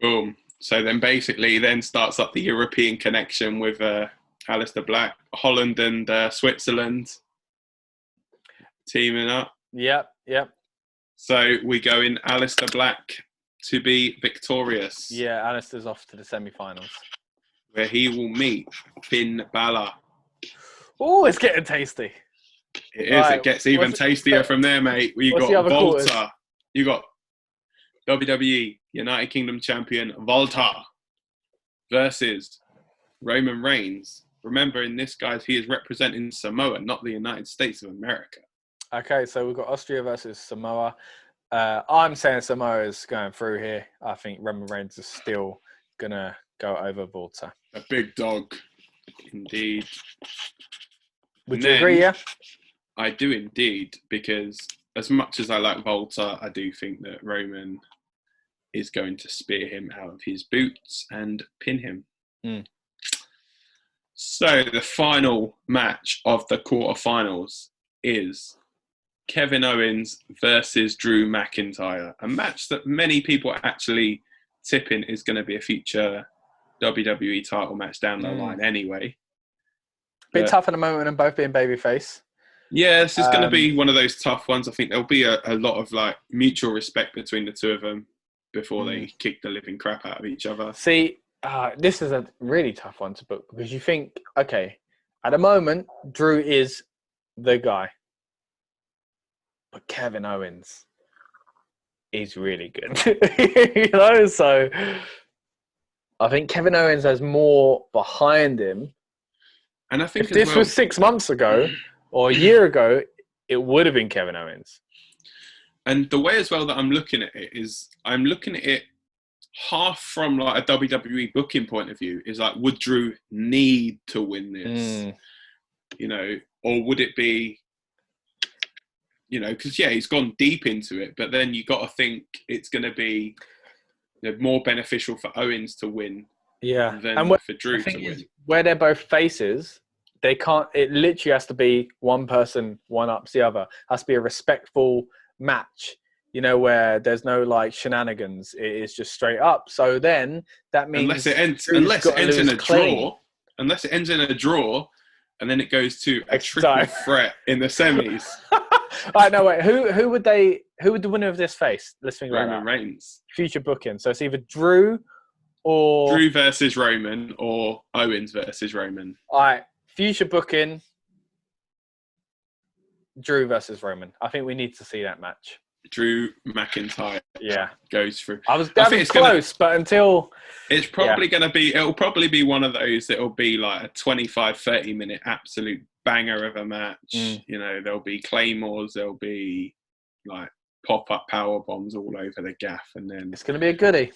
Boom. So then basically then starts up the European connection with Aleister Black, Holland and Switzerland teaming up. Yep. So we go in Aleister Black to be victorious. Yeah, Aleister's off to the semi-finals. Where he will meet Finn Balor. Oh, it's getting tasty. It is. Right. It gets even tastier from there, mate. You got Volta. You got WWE United Kingdom Champion Volta versus Roman Reigns. Remember, in this, guys, he is representing Samoa, not the United States of America. Okay, so we've got Austria versus Samoa. I'm saying Samoa is going through here. I think Roman Reigns is still going to go over Volta. A big dog, indeed. Would you agree, yeah? I do indeed, because as much as I like Volta, I do think that Roman is going to spear him out of his boots and pin him. Mm. So the final match of the quarterfinals is Kevin Owens versus Drew McIntyre, a match that many people are actually tipping is going to be a future WWE title match down the line anyway. Bit tough at the moment and both being babyface. Yeah, this is going to be one of those tough ones. I think there'll be a lot of like mutual respect between the two of them before they kick the living crap out of each other. See, this is a really tough one to book because you think, okay, at the moment, Drew is the guy. But Kevin Owens is really good. So I think Kevin Owens has more behind him. And I think if this was 6 months ago or a year ago, it would have been Kevin Owens. And the way as well that I'm looking at it is I'm looking at it half from like a WWE booking point of view is like, would Drew need to win this? You know, or would it be, you know, because, yeah, he's gone deep into it, but then you got to think it's going to be more beneficial for Owens to win than for Drew to win. Where they're both faces, they can't, it literally has to be one person, one ups the other. It has to be a respectful match, you know, where there's no like shenanigans. It is just straight up. So then that means unless it ends in a draw, and then it goes to a triple threat in the semis. All right, no, wait. Who would the winner of this face? Let's think about Roman Reigns. Future booking. So it's either Drew versus Roman or Owens versus Roman. All right, future booking. Drew versus Roman. I think we need to see that match. Drew McIntyre. Goes through. I think it's close, but until it's probably going to be. It'll probably be one of those. It'll be like a 25-30 minute absolute banger of a match. You know, there'll be claymores. There'll be like pop-up power bombs all over the gaff, and then it's going to be a goodie.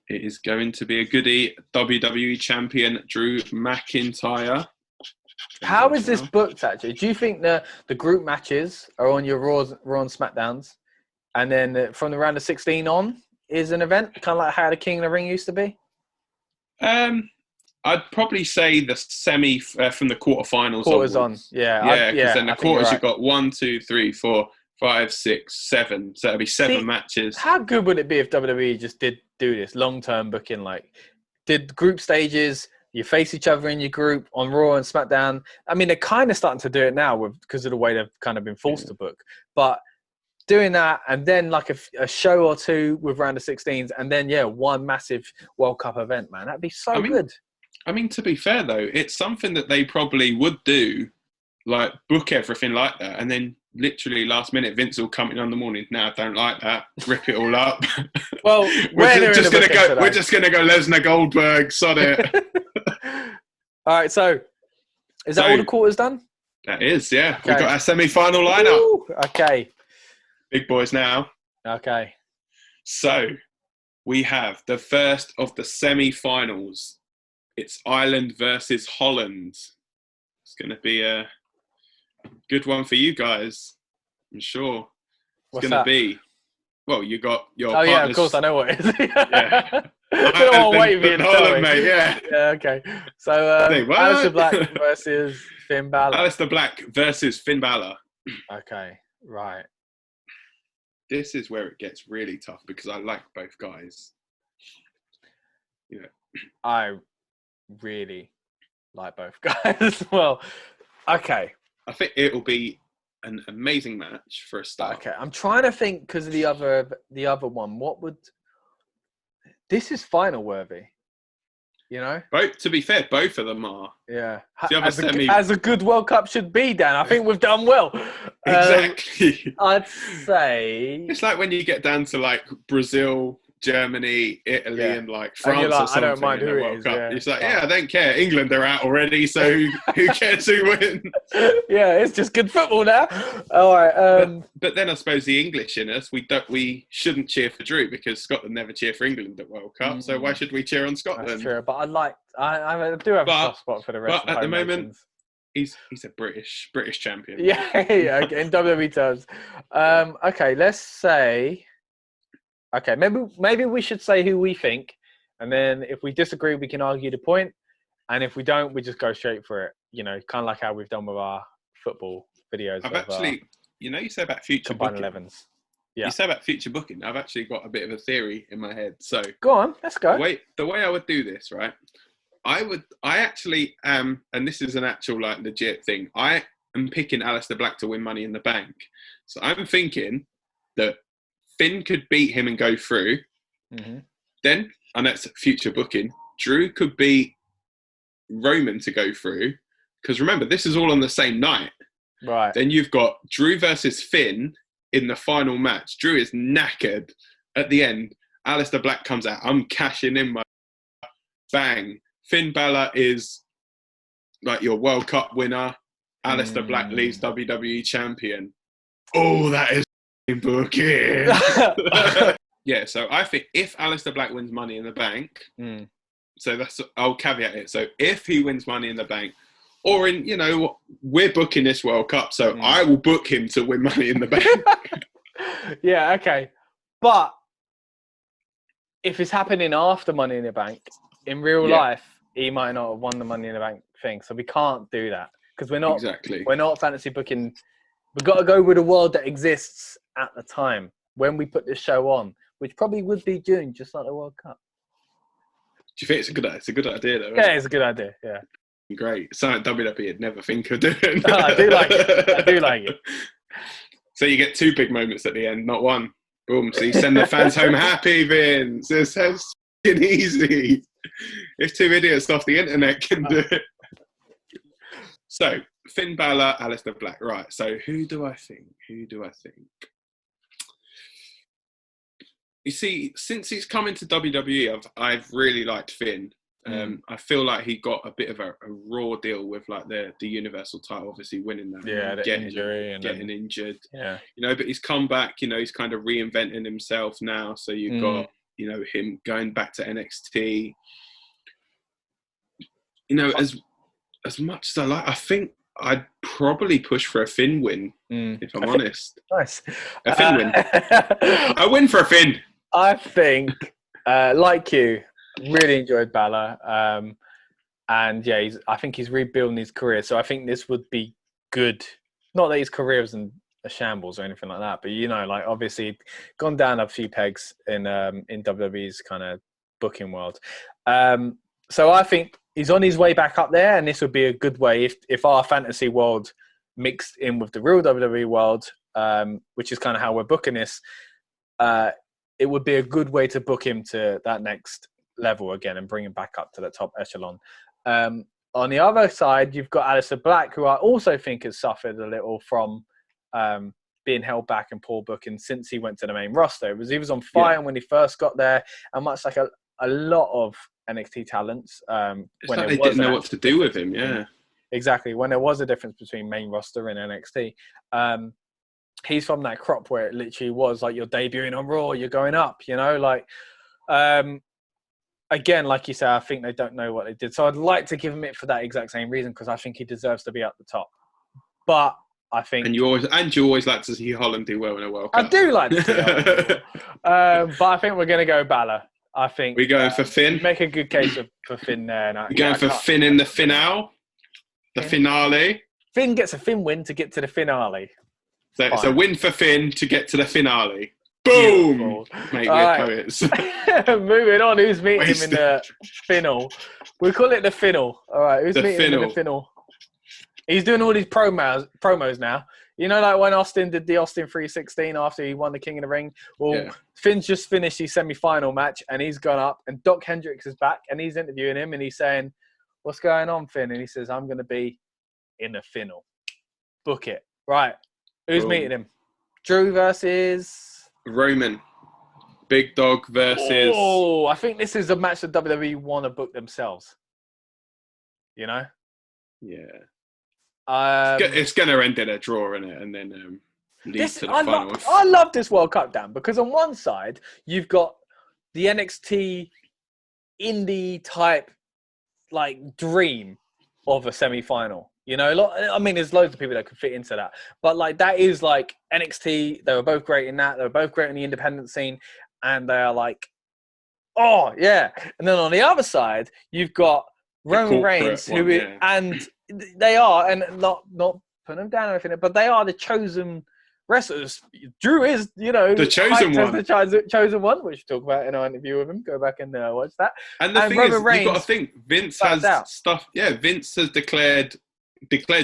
It is going to be a goodie. WWE Champion Drew McIntyre. How is this booked, actually? Do you think the group matches are on your Raw and SmackDowns, and then from the round of 16 on is an event, kind of like how the King of the Ring used to be? I'd probably say the semi from the quarterfinals. Quarters on, yeah. Because then the quarters you've got 1, 2, 3, 4, 5, 6, 7. So it'll be 7 matches. How good would it be if WWE just did do this long-term booking, like did group stages? You face each other in your group on Raw and SmackDown. I mean, they're kind of starting to do it now because of the way they've kind of been forced to book. But doing that and then like a show or two with round of 16s and then, one massive World Cup event, man. That'd be so good. I mean, to be fair, though, it's something that they probably would do like book everything like that, and then literally last minute Vince will come in on the morning. Now I don't like that. Rip it all up. Well, we're just gonna go. We're just gonna go Lesnar Goldberg. Sod it. All right. So, is that all the quarters done? That is, yeah. Okay. We've got our semi-final lineup. Ooh, okay. Big boys now. Okay. So we have the first of the semi-finals. It's Ireland versus Holland. It's going to be a good one for you guys, I'm sure. It's going to be, well, you got your partners. Yeah, of course, I know what it is. Yeah. I don't want to wait for you to tell me. Mate, yeah. Yeah, okay. So, Aleister Black versus Finn Balor. Aleister Black versus Finn Balor. Okay, right. This is where it gets really tough because I like both guys. You know, I really like both guys. Well, okay. I think it'll be an amazing match for a start. Okay, I'm trying to think because of the other one. What would this is final worthy? You know. Both. To be fair, both of them are. Yeah. As a good World Cup should be, Dan. I think we've done well. Exactly. I'd say it's like when you get down to like Brazil, Germany, Italy, and like France or something. I don't mind in who the World it is. Cup. Yeah. It's like, I don't care. England are out already, so who cares who wins? Yeah, it's just good football now. All right. But then I suppose the English in us, we shouldn't cheer for Drew because Scotland never cheer for England at World Cup. So why should we cheer on Scotland? That's true, but I do have a soft spot for the rest. But of at the moment, nations. he's a British champion. Yeah, in WWE terms. Okay, let's say. Okay, maybe we should say who we think, and then if we disagree, we can argue the point, and if we don't, we just go straight for it. You know, kind of like how we've done with our football videos. You say about future combined booking. 11s. Yeah. You say about future booking. I've actually got a bit of a theory in my head. So go on, let's go. The way I would do this, right? I actually am, and this is an actual like legit thing. I am picking Aleister Black to win Money in the Bank. So I'm thinking that Finn could beat him and go through. Mm-hmm. Then, and that's future booking, Drew could beat Roman to go through. Because remember, this is all on the same night. Right. Then you've got Drew versus Finn in the final match. Drew is knackered. At the end, Aleister Black comes out. I'm cashing in my bang. Finn Balor is like your World Cup winner. Aleister Black leaves WWE champion. Oh, that is booking. Yeah, so I think if Aleister Black wins Money in the Bank, so I'll caveat it. So if he wins Money in the Bank, or we're booking this World Cup, so I will book him to win Money in the Bank. Yeah, okay. But if it's happening after Money in the Bank, in real life, he might not have won the Money in the Bank thing. So we can't do that because we're not fantasy booking. We've got to go with a world that exists at the time when we put this show on, which probably would be June, just like the World Cup. Do you think it's a good idea, though? Yeah, it's a good idea. Yeah. Great. Something WWE would never think of doing. I do like it. So you get two big moments at the end, not one. Boom. So you send the fans home happy, Vince. It's so easy. If two idiots off the internet can do it. So, Finn Balor, Aleister Black. Right. So who do I think? You see, since he's come into WWE, I've really liked Finn. I feel like he got a bit of a raw deal with like the Universal title, obviously winning that. Yeah, getting injured. Yeah. But he's come back, he's kind of reinventing himself now. So you've got, him going back to NXT. As much as I think I'd probably push for a Finn win, if I'm honest. Nice. A Finn win. I win for a Finn. I think, like you, really enjoyed Balor. And yeah, I think he's rebuilding his career. So I think this would be good. Not that his career isn't a shambles or anything like that, but obviously gone down a few pegs in WWE's kind of booking world. So I think he's on his way back up there, and this would be a good way if our fantasy world mixed in with the real WWE world, which is kind of how we're booking this. It would be a good way to book him to that next level again and bring him back up to the top echelon. on the other side, you've got Aleister Black, who I also think has suffered a little from being held back in poor booking since he went to the main roster. He was on fire when he first got there, and much like a lot of NXT talents, it's when like they didn't know what to do with him. Yeah, exactly. When there was a difference between main roster and NXT, he's from that crop where it literally was like you're debuting on Raw, you're going up. You know, like again, like you said, I think they don't know what they did. So I'd like to give him it for that exact same reason, because I think he deserves to be at the top. But I think, and you always like to see Holland do well in a World Cup. I do like to see Holland do well. But I think we're going to go Balor. I think we're going for Finn. Make a good case for Finn there. We're going for Finn in the finale. The finale. Finn gets a Finn win to get to the finale. So it's a win for Finn to get to the finale. Boom! Beautiful. Mate, we're poets. Moving on, who's meeting him in the final? We'll call it the final. All right, who's meeting him in the final? He's doing all these promos now. You know, like when Austin did the Austin 316 after he won the King of the Ring? Well, Finn's just finished his semi-final match, and he's gone up, and Doc Hendricks is back, and he's interviewing him, and he's saying, "What's going on, Finn?" And he says, "I'm going to be in the final. Book it." Right. Who's meeting him? Drew versus... Roman. Big Dog versus... Oh, I think this is a match that WWE want to book themselves. You know? Yeah. It's going to end in a draw, innit? And then lead to the final. I love this World Cup, Dan, because on one side, you've got the NXT indie type, like, dream of a semi-final. You know, I mean, there's loads of people that could fit into that. But, like, that is, like, NXT. They were both great in that. They were both great in the independent scene. And they are like, oh, yeah. And then on the other side, you've got Roman Reigns, and they are, and not putting them down or anything, but they are the chosen wrestlers. Drew is, you know, the chosen one. The chosen one, which we'll talk about in our interview with him. Go back and watch that. And the thing is, you've got to think, Vince has stuff. Yeah, Vince has declared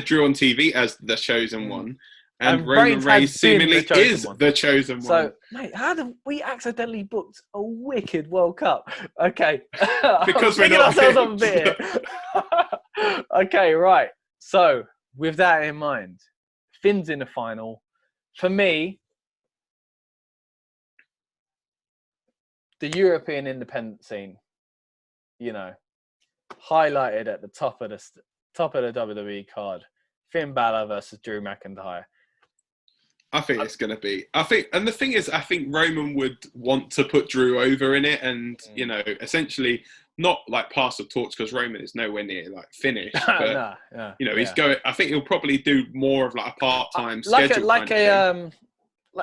Drew on TV as the chosen one. And Roman Reigns seemingly is the chosen one. So, mate, how did we accidentally booked a wicked World Cup? Okay. Because we're not ourselves on beer. Okay, right. So, with that in mind, Finn's in the final. For me, the European independent scene, you know, highlighted at the top of the WWE card. Finn Balor versus Drew McIntyre. I think it's going to be. And the thing is, I think Roman would want to put Drew over in it, and you know, essentially not like pass the torch, because Roman is nowhere near like finished. But you know, he's going. I think he'll probably do more of like a part-time schedule, like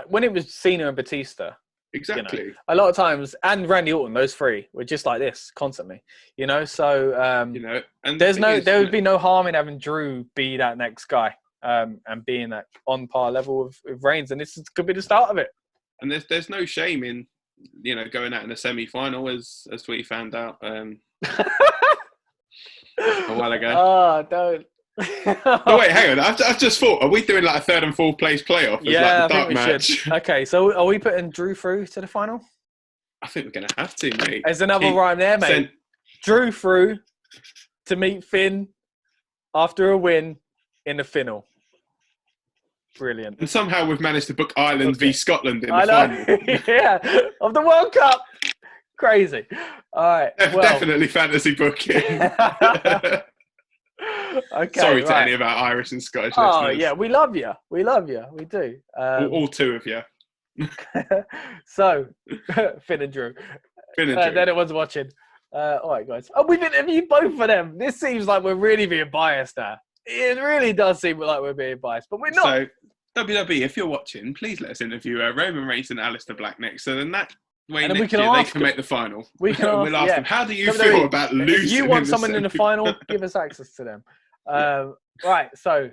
when it was Cena and Batista. Exactly. You know, a lot of times, and Randy Orton, those three were just like this constantly. You know, so you know, and there would be no harm in having Drew be that next guy. And being that on par level with Reigns, and this could be the start of it. And there's no shame in, you know, going out in a semi-final, as we found out a while ago. Oh, don't. Oh wait, hang on. I've just thought, are we doing like a third and fourth place playoff? Yeah, like the I think we match? should. Okay, so are we putting Drew through to the final? I think we're going to have to, mate. There's another rhyme there, mate. Drew through to meet Finn after a win in the final. Brilliant. And somehow we've managed to book Ireland v Scotland in the final. Yeah, of the World Cup. Crazy. All right. Definitely fantasy booking. Okay. Sorry to any of our Irish and Scottish listeners. Oh, yeah. We love you. We love you. We do. All two of you. So, Finn and Drew. Then everyone's watching. All right, guys. Oh, we've interviewed both of them. This seems like we're really being biased now. It really does seem like we're being biased, but we're not. So, WWE, if you're watching, please let us interview Roman Reigns and Aleister Black next. So then that way next year they can make the final. We'll ask them, how do you feel about losing? If you want someone in the final, give us access to them. Right, so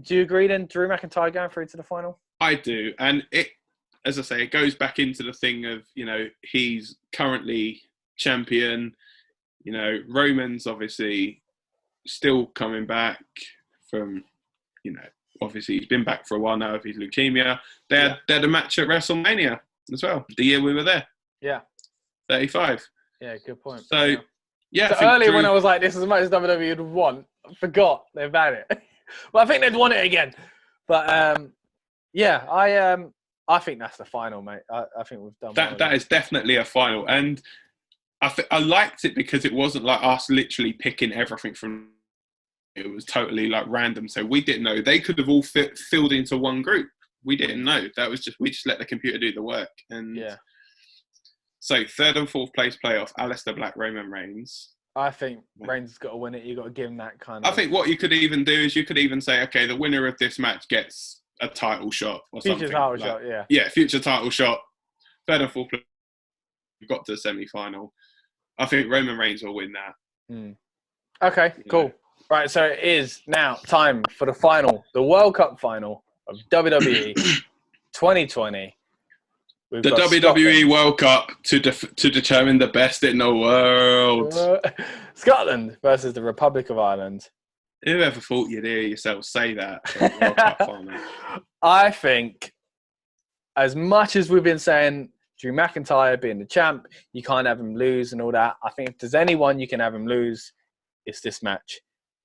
do you agree then, Drew McIntyre going through to the final? I do. And it, as I say, it goes back into the thing of, you know, he's currently champion. You know, Roman's obviously still coming back from, you know, obviously he's been back for a while now with his leukemia. They had a match at WrestleMania as well, the year we were there. Yeah. 35. Yeah, good point. So Yeah, So I think earlier when I Drew. was like, this is as much as WWE would want, I forgot they've had it. Well, I think they'd want it again. But yeah, I think that's the final, mate. I think we've done well. That is definitely a final, and I liked it because it wasn't like us literally picking everything from. It was totally like random, so we didn't know. They could have all filled into one group. We didn't know. That was just we just let the computer do the work. And Yeah. So third and fourth place playoff: Aleister Black, Roman Reigns. I think Reigns has got to win it. You've got to give him that kind of. I think what you could even do is you could even say, okay, the winner of this match gets a title shot or future something. title shot, yeah. Yeah, future title shot. Third and fourth place, got to the semi-final. I think Roman Reigns will win that. Okay, cool. Right, so it is now time for the final, the World Cup final of WWE 2020. The WWE World Cup to determine the best in the world. Scotland versus the Republic of Ireland. Whoever thought you'd hear yourself say that for the World Cup final? I think, as much as we've been saying Drew McIntyre being the champ, you can't have him lose and all that. I think if there's anyone you can have him lose, it's this match.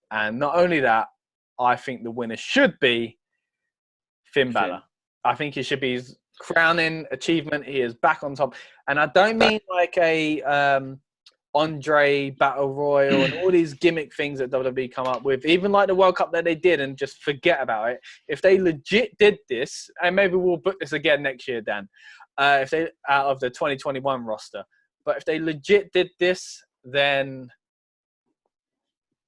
And not only that, I think the winner should be Finn Balor. I think it should be his crowning achievement. He is back on top. And I don't mean like a Andre Battle Royal and all these gimmick things that WWE come up with, even like the World Cup that they did and just forget about it. If they legit did this, and maybe we'll book this again next year, Dan, if they out of the 2021 roster, but if they legit did this, then,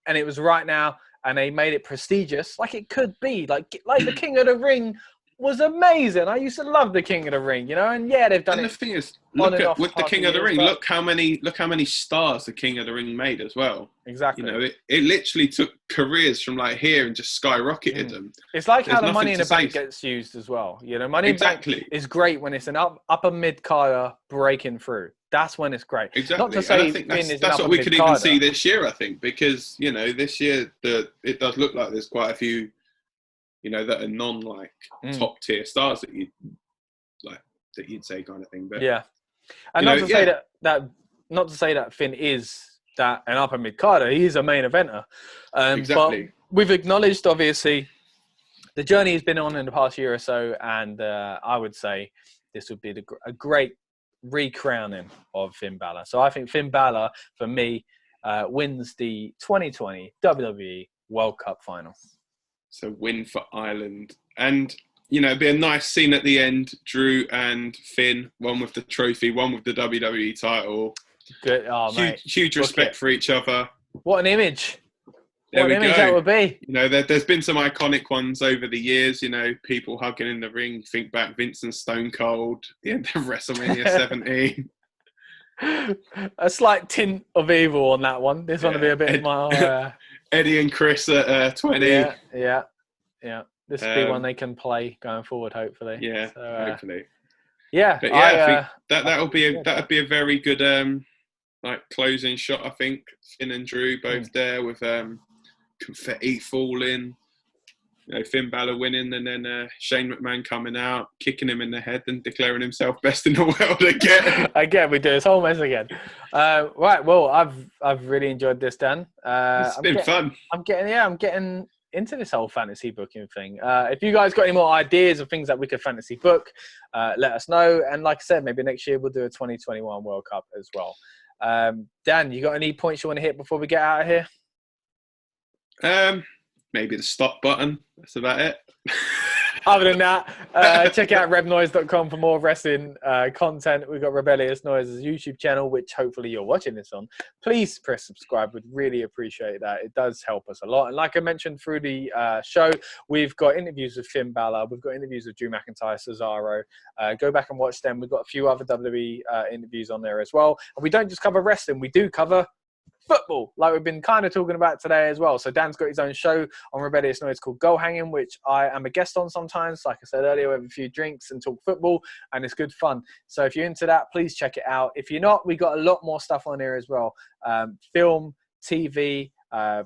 and it was right now, and they made it prestigious, like it could be, like the King of the Ring was amazing. I used to love the King of the Ring, you know, and yeah, they've done it. And the thing is, look at with the King of the Ring. Look how many stars the King of the Ring made as well. Exactly. You know, it literally took careers from like here and just skyrocketed them. It's like how the Money in the Bank gets used as well. You know, Money in the Bank is great when it's an upper mid carder breaking through. That's when it's great. Exactly. Not to say and I think that's what we could even see this year. I think because you know this year it does look like there's quite a few, you know, that are non like top tier stars that you'd say kind of thing. But yeah, and not to say that Finn is that an upper mid carder. He is a main eventer. Exactly. But we've acknowledged obviously the journey he's been on in the past year or so, and I would say this would be a great recrowning of Finn Balor. So I think Finn Balor, for me, wins the 2020 WWE World Cup final. So win for Ireland. And, you know, it'd be a nice scene at the end. Drew and Finn, one with the trophy, one with the WWE title. Good. Oh, mate. Huge respect for each other. What an image. There what we an image go. that would be. You know, there's been some iconic ones over the years, you know, people hugging in the ring. Think back Vince and Stone Cold, the end of WrestleMania 17. A slight tint of evil on that one. This one will be a bit more... Eddie and Chris at 20. Yeah. This will be one they can play going forward, hopefully. Yeah, so, hopefully. Yeah. But yeah, I think that'd be a very good like closing shot, I think. Finn and Drew both there with confetti falling. You know, Finn Balor winning, and then Shane McMahon coming out, kicking him in the head, and declaring himself best in the world again. Again, we do this whole mess again. Right. Well, I've really enjoyed this, Dan. It's been fun. I'm getting into this whole fantasy booking thing. If you guys got any more ideas of things that we could fantasy book, let us know. And like I said, maybe next year we'll do a 2021 World Cup as well. Dan, you got any points you want to hit before we get out of here? Maybe the stop button. That's about it. Other than that, check out rebnoise.com for more wrestling content. We've got Rebellious Noise's YouTube channel, which hopefully you're watching this on. Please press subscribe. We'd really appreciate that. It does help us a lot. And like I mentioned through the show, we've got interviews with Finn Balor. We've got interviews with Drew McIntyre, Cesaro. Go back and watch them. We've got a few other WWE interviews on there as well. And we don't just cover wrestling. We do cover football, like we've been kind of talking about today as well. So Dan's got his own show on Rebellious Noise called Goal Hanging, which I am a guest on sometimes. Like I said earlier, we have a few drinks and talk football, and it's good fun. So if you're into that, please check it out. If you're not, we got a lot more stuff on here as well. Film, TV,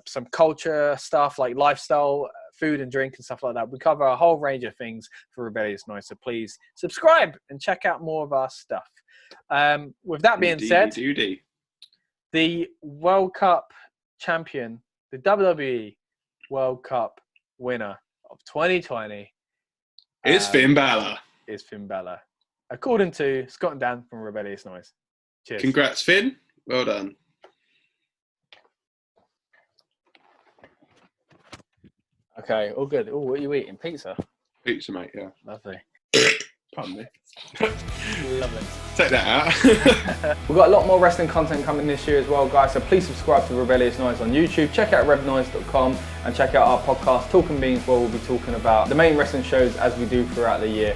some culture stuff like lifestyle, food and drink and stuff like that. We cover a whole range of things for Rebellious Noise. So please subscribe and check out more of our stuff. With that being said, the World Cup champion, the WWE World Cup winner of 2020 It's Finn Balor. Is Finn Balor, according to Scott and Dan from Rebellious Noise. Cheers. Congrats, Finn. Well done. Okay, all good. Oh, what are you eating? Pizza? Pizza, mate, yeah. Lovely. Pardon me. Lovely. Take that out. We've got a lot more wrestling content coming this year as well, guys, so please subscribe to Rebellious Noise on YouTube. Check out rebnoise.com and check out our podcast, Talking Beans, where we'll be talking about the main wrestling shows as we do throughout the year.